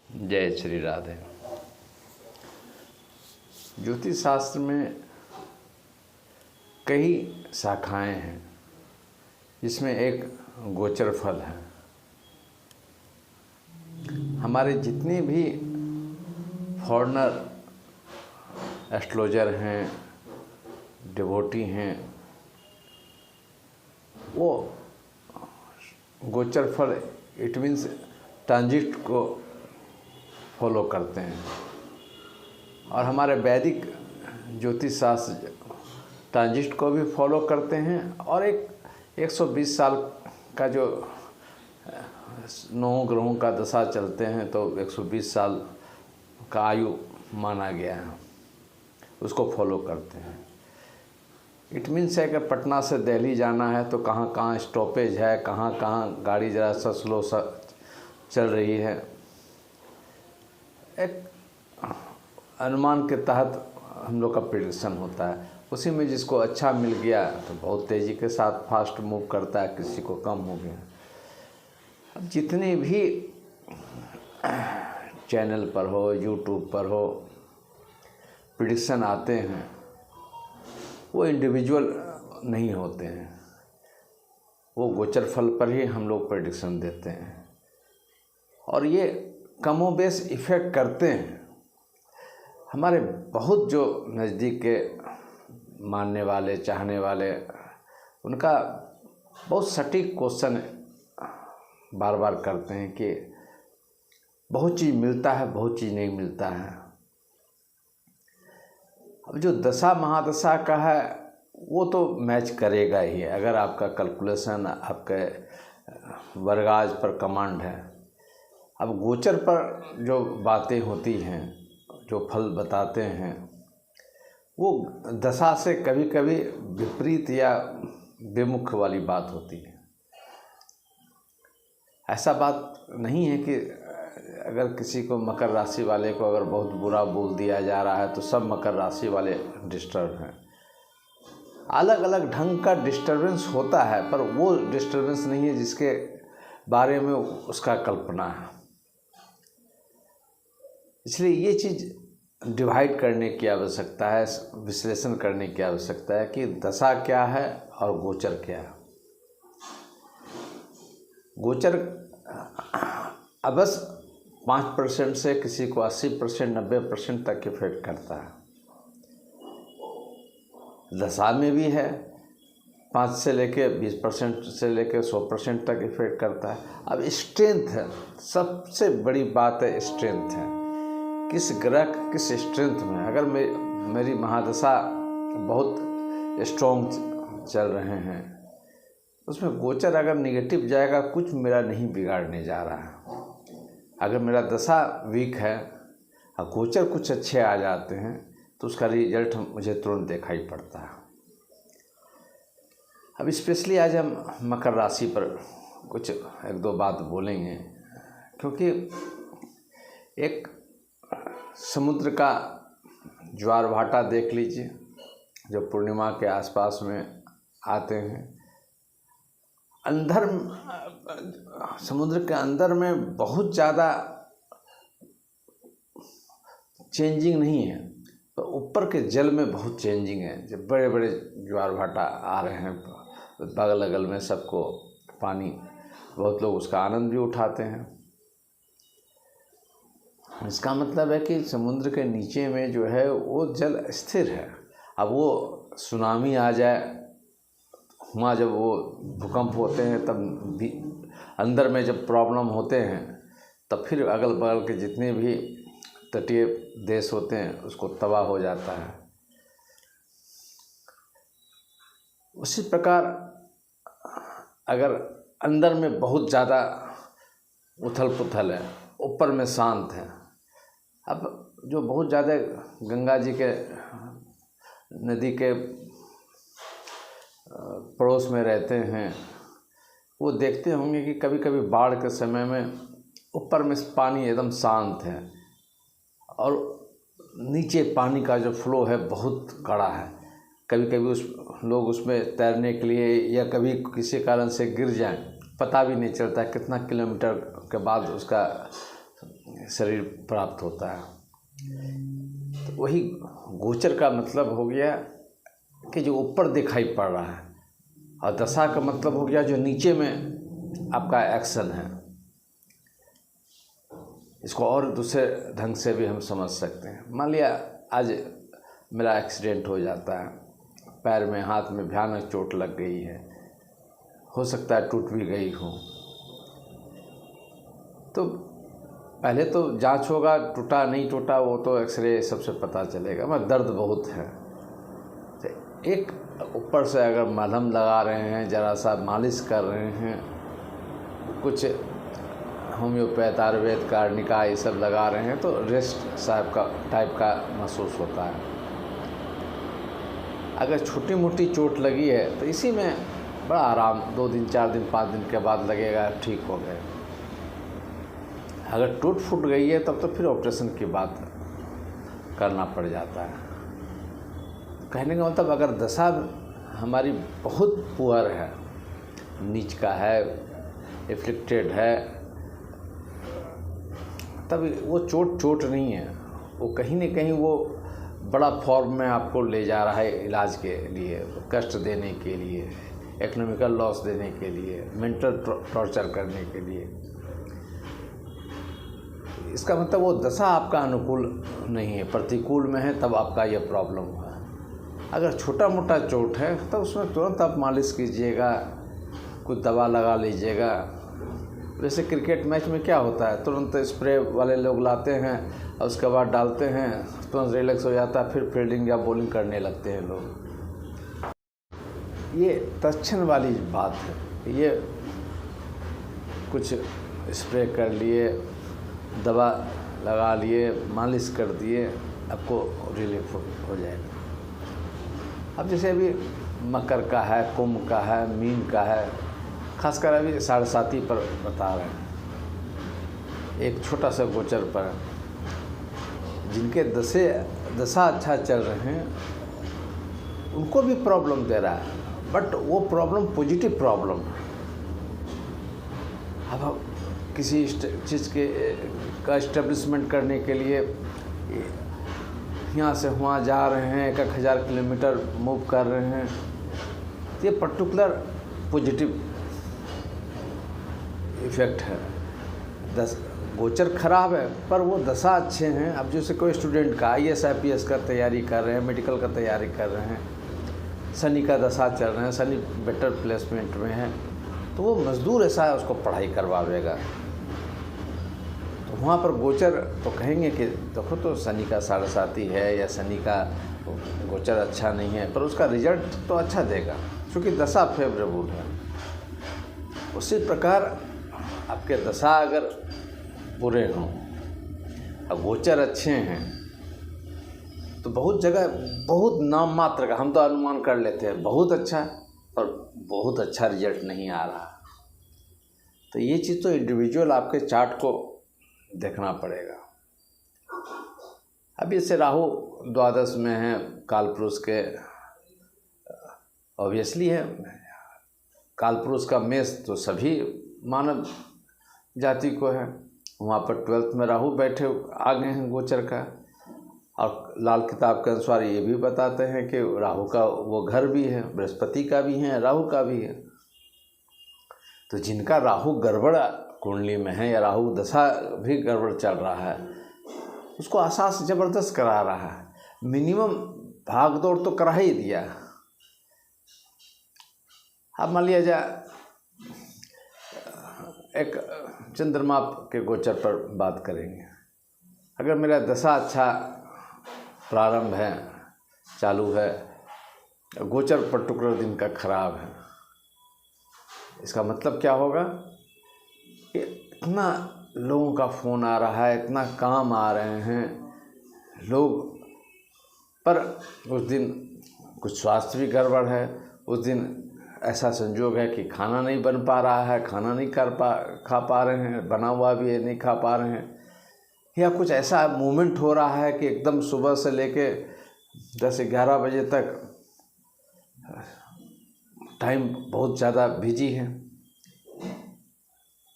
जय श्री राधे। ज्योतिष शास्त्र में कई शाखाएं हैं, जिसमें एक गोचर फल है। हमारे जितने भी फॉरेनर एस्ट्रोलॉजर हैं, डिवोटी हैं, वो गोचर फल इट मीन्स ट्रांजिट को फॉलो करते हैं। और हमारे वैदिक ज्योतिष शास्त्र ट्रांजिट को भी फॉलो करते हैं। और एक 120 साल का जो 9 ग्रहों का दशा चलते हैं, तो 120 साल का आयु माना गया है, उसको फॉलो करते हैं। इट मीन्स है कि पटना से दिल्ली जाना है तो कहाँ कहाँ स्टॉपेज है, कहाँ कहाँ गाड़ी ज़रा सा स्लो सा चल रही है, एक अनुमान के तहत हम लोग का प्रेडिक्शन होता है। उसी में जिसको अच्छा मिल गया तो बहुत तेज़ी के साथ फास्ट मूव करता है, किसी को कम हो गया। अब जितने भी चैनल पर हो, यूट्यूब पर हो, प्रेडिक्शन आते हैं, वो इंडिविजुअल नहीं होते हैं, वो गोचर फल पर ही हम लोग प्रेडिक्शन देते हैं। और ये कमोबेश इफ़ेक्ट करते हैं। हमारे बहुत जो नज़दीक के मानने वाले, चाहने वाले, उनका बहुत सटीक क्वेश्चन बार बार करते हैं कि बहुत चीज़ मिलता है, बहुत चीज़ नहीं मिलता है। अब जो दशा महादशा का है वो तो मैच करेगा ही, अगर आपका कैलकुलेशन, आपके वर्गाज पर कमांड है। अब गोचर पर जो बातें होती हैं, जो फल बताते हैं, वो दशा से कभी कभी विपरीत या विमुख वाली बात होती है। ऐसा बात नहीं है कि अगर किसी को, मकर राशि वाले को अगर बहुत बुरा बोल दिया जा रहा है तो सब मकर राशि वाले डिस्टर्ब हैं। अलग अलग ढंग का डिस्टर्बेंस होता है, पर वो डिस्टर्बेंस नहीं है जिसके बारे में उसका कल्पना है। इसलिए ये चीज़ डिवाइड करने की आवश्यकता है, विश्लेषण करने की आवश्यकता है कि दशा क्या है और गोचर क्या है। गोचर अवश्य 5% से किसी को 80%, 90% तक इफेक्ट करता है। दशा में भी है 5 से लेके 20% से लेके 100% तक इफेक्ट करता है। अब स्ट्रेंथ है, सबसे बड़ी बात है स्ट्रेंथ है, किस ग्रह किस स्ट्रेंथ में। अगर मेरी महादशा बहुत स्ट्रॉन्ग चल रहे हैं, उसमें गोचर अगर निगेटिव जाएगा, कुछ मेरा नहीं बिगाड़ने जा रहा है। अगर मेरा दशा वीक है और गोचर कुछ अच्छे आ जाते हैं, तो उसका रिजल्ट मुझे तुरंत दिखाई पड़ता है। अब स्पेशली आज हम मकर राशि पर कुछ 1-2 बात बोलेंगे, क्योंकि एक समुद्र का ज्वार भाटा देख लीजिए, जो पूर्णिमा के आसपास में आते हैं। अंदर, समुद्र के अंदर में बहुत ज़्यादा चेंजिंग नहीं है, तो ऊपर के जल में बहुत चेंजिंग है। जब बड़े बड़े ज्वार भाटा आ रहे हैं बगल अगल में, सबको पानी, बहुत लोग उसका आनंद भी उठाते हैं। इसका मतलब है कि समुद्र के नीचे में जो है वो जल स्थिर है। अब वो सुनामी आ जाए, वहाँ जब वो भूकंप होते हैं, तब भी अंदर में जब प्रॉब्लम होते हैं, तब फिर अगल बगल के जितने भी तटीय देश होते हैं उसको तबाह हो जाता है। उसी प्रकार अगर अंदर में बहुत ज़्यादा उथल पुथल है, ऊपर में शांत है। अब जो बहुत ज़्यादा गंगा जी के नदी के पड़ोस में रहते हैं, वो देखते होंगे कि कभी कभी बाढ़ के समय में ऊपर में पानी एकदम शांत है और नीचे पानी का जो फ्लो है बहुत कड़ा है। कभी कभी लोग उसमें तैरने के लिए या कभी किसी कारण से गिर जाएं, पता भी नहीं चलता कितना किलोमीटर के बाद उसका शरीर प्राप्त होता है। तो वही गोचर का मतलब हो गया कि जो ऊपर दिखाई पड़ रहा है, और दशा का मतलब हो गया जो नीचे में आपका एक्शन है। इसको और दूसरे ढंग से भी हम समझ सकते हैं। मान लिया आज मेरा एक्सीडेंट हो जाता है, पैर में हाथ में भयानक चोट लग गई है, हो सकता है टूट भी गई हो, तो पहले तो जांच होगा, टूटा नहीं टूटा वो तो एक्सरे सबसे पता चलेगा, मगर दर्द बहुत है। तो एक ऊपर से अगर मलहम लगा रहे हैं, ज़रा सा मालिश कर रहे हैं, कुछ होम्योपैथ आयुर्वेद कार्निका ये सब लगा रहे हैं, तो रेस्ट साहब का टाइप का महसूस होता है। अगर छोटी मोटी चोट लगी है तो इसी में बड़ा आराम, 2 दिन 4 दिन 5 दिन के बाद लगेगा ठीक हो गए। अगर टूट फूट गई है तब तो फिर ऑपरेशन की बात करना पड़ जाता है। कहने का मतलब अगर दशा हमारी बहुत पुअर है, नीच का है, एफ्लिक्टेड है, तब वो चोट नहीं है, वो कहीं न कहीं वो बड़ा फॉर्म में आपको ले जा रहा है इलाज के लिए, कष्ट देने के लिए, इकोनॉमिकल लॉस देने के लिए, मेंटल टॉर्चर करने के लिए। इसका मतलब वो दशा आपका अनुकूल नहीं है, प्रतिकूल में है, तब आपका ये प्रॉब्लम हुआ। अगर छोटा मोटा चोट है तब उसमें तुरंत आप मालिश कीजिएगा, कुछ दवा लगा लीजिएगा। वैसे क्रिकेट मैच में क्या होता है, तुरंत स्प्रे वाले लोग लाते हैं और उसके बाद डालते हैं, तुरंत रिलैक्स हो जाता है, फिर फील्डिंग या बॉलिंग करने लगते हैं लोग। ये तत्क्षण वाली बात है। ये कुछ स्प्रे कर लिए, दवा लगा लिए, मालिश कर दिए, आपको रिलीफ हो जाएगा। अब जैसे अभी मकर का है, कुंभ का है, मीन का है, खासकर अभी 7.5 पर बता रहे हैं, एक छोटा सा गोचर पर, जिनके दशा अच्छा चल रहे हैं उनको भी प्रॉब्लम दे रहा है, बट वो प्रॉब्लम पॉजिटिव प्रॉब्लम है। अब किसी चीज़ का इस्टेब्लिशमेंट करने के लिए यहाँ से वहाँ जा रहे हैं, 1000 किलोमीटर मूव कर रहे हैं, ये पर्टिकुलर पॉजिटिव इफ़ेक्ट है। गोचर खराब है पर वो दशा अच्छे हैं। अब जैसे कोई स्टूडेंट का IAS IPS का तैयारी कर रहे हैं, मेडिकल का तैयारी कर रहे हैं, शनि का दशा चल रहे हैं, शनि बेटर प्लेसमेंट में है, तो वो मजदूर ऐसा है उसको पढ़ाई करवावेगा। तो वहाँ पर गोचर तो कहेंगे कि देखो तो शनि का 7.5 है या शनि का गोचर अच्छा नहीं है, पर उसका रिजल्ट तो अच्छा देगा क्योंकि दशा फेवरेबल है। उसी प्रकार आपके दशा अगर बुरे हों और गोचर अच्छे हैं तो बहुत जगह बहुत नाम मात्र का हम तो अनुमान कर लेते हैं बहुत अच्छा, पर बहुत अच्छा रिजल्ट नहीं आ रहा। तो ये चीज़ तो इंडिविजुअल आपके चार्ट को देखना पड़ेगा। अब जैसे राहु द्वादश में है, कालपुरुष के ऑब्वियसली है, कालपुरुष का मेष तो सभी मानव जाति को है, वहाँ पर 12th में राहु बैठे आ गए हैं गोचर का। और लाल किताब के अनुसार ये भी बताते हैं कि राहु का वो घर भी है, बृहस्पति का भी है, राहु का भी है। तो जिनका राहु गड़बड़ कुंडली में है या राहु दशा भी गड़बड़ चल रहा है, उसको आसास ज़बरदस्त करा रहा है, मिनिमम भाग दौड़ तो करा ही दिया। अब मान लिया जाए एक चंद्रमा के गोचर पर बात करेंगे। अगर मेरा दशा अच्छा प्रारंभ है, चालू है, गोचर पर्टिकुलर दिन का खराब है, इसका मतलब क्या होगा कि इतना लोगों का फ़ोन आ रहा है, इतना काम आ रहे हैं लोग, पर उस दिन कुछ स्वास्थ्य भी गड़बड़ है, उस दिन ऐसा संजोग है कि खाना नहीं बन पा रहा है, खाना नहीं खा पा रहे हैं, बना हुआ भी है नहीं खा पा रहे हैं, या कुछ ऐसा मूवमेंट हो रहा है कि एकदम सुबह से लेके 10-11 बजे तक टाइम बहुत ज़्यादा बिजी है।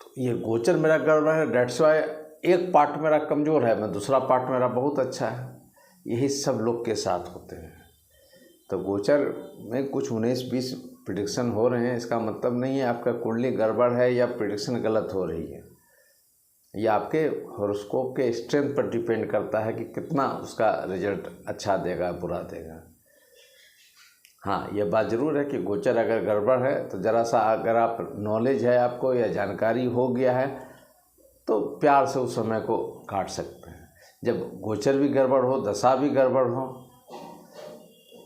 तो ये गोचर मेरा गड़बड़ है, डेट्स वाई एक पार्ट मेरा कमज़ोर है, मैं दूसरा पार्ट मेरा बहुत अच्छा है। यही सब लोग के साथ होते हैं। तो गोचर में कुछ 19-20 प्रिडिक्शन हो रहे हैं, इसका मतलब नहीं है आपका कुंडली गड़बड़ है या प्रिडिक्शन गलत हो रही है। ये आपके हॉरोस्कोप के स्ट्रेंथ पर डिपेंड करता है कि कितना उसका रिजल्ट अच्छा देगा बुरा देगा। हाँ, ये बात ज़रूर है कि गोचर अगर गड़बड़ है तो ज़रा सा अगर आप नॉलेज है आपको या जानकारी हो गया है तो प्यार से उस समय को काट सकते हैं। जब गोचर भी गड़बड़ हो, दशा भी गड़बड़ हो,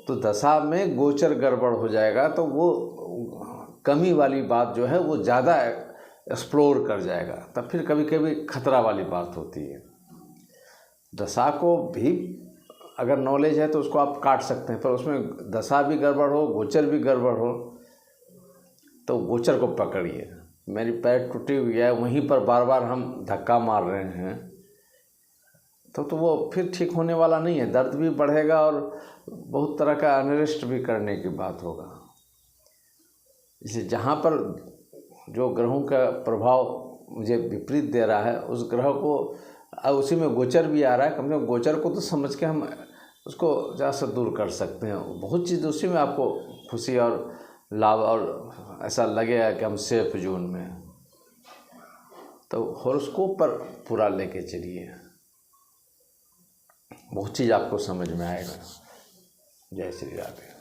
तो दशा में गोचर गड़बड़ हो जाएगा तो वो कमी वाली बात जो है वो ज़्यादा एक्सप्लोर कर जाएगा, तब फिर कभी कभी खतरा वाली बात होती है। दशा को भी अगर नॉलेज है तो उसको आप काट सकते हैं, पर उसमें दशा भी गड़बड़ हो, गोचर भी गड़बड़ हो, तो गोचर को पकड़िए। मेरी पैर टूटी हुई है, वहीं पर बार बार हम धक्का मार रहे हैं तो वो फिर ठीक होने वाला नहीं है। दर्द भी बढ़ेगा और बहुत तरह का अनरेस्ट भी करने की बात होगा। इसलिए जहाँ पर जो ग्रहों का प्रभाव मुझे विपरीत दे रहा है, उस ग्रह को उसी में गोचर भी आ रहा है, कम से कम गोचर को तो समझ के हम उसको ज़्यादा से दूर कर सकते हैं। बहुत चीज़ उसी में आपको खुशी और लाभ और ऐसा लगेगा कि हम सेफ जोन में हैं। तो हॉरोस्कोप पर पूरा लेके चलिए, बहुत चीज़ आपको समझ में आएगा। जय श्री राधे।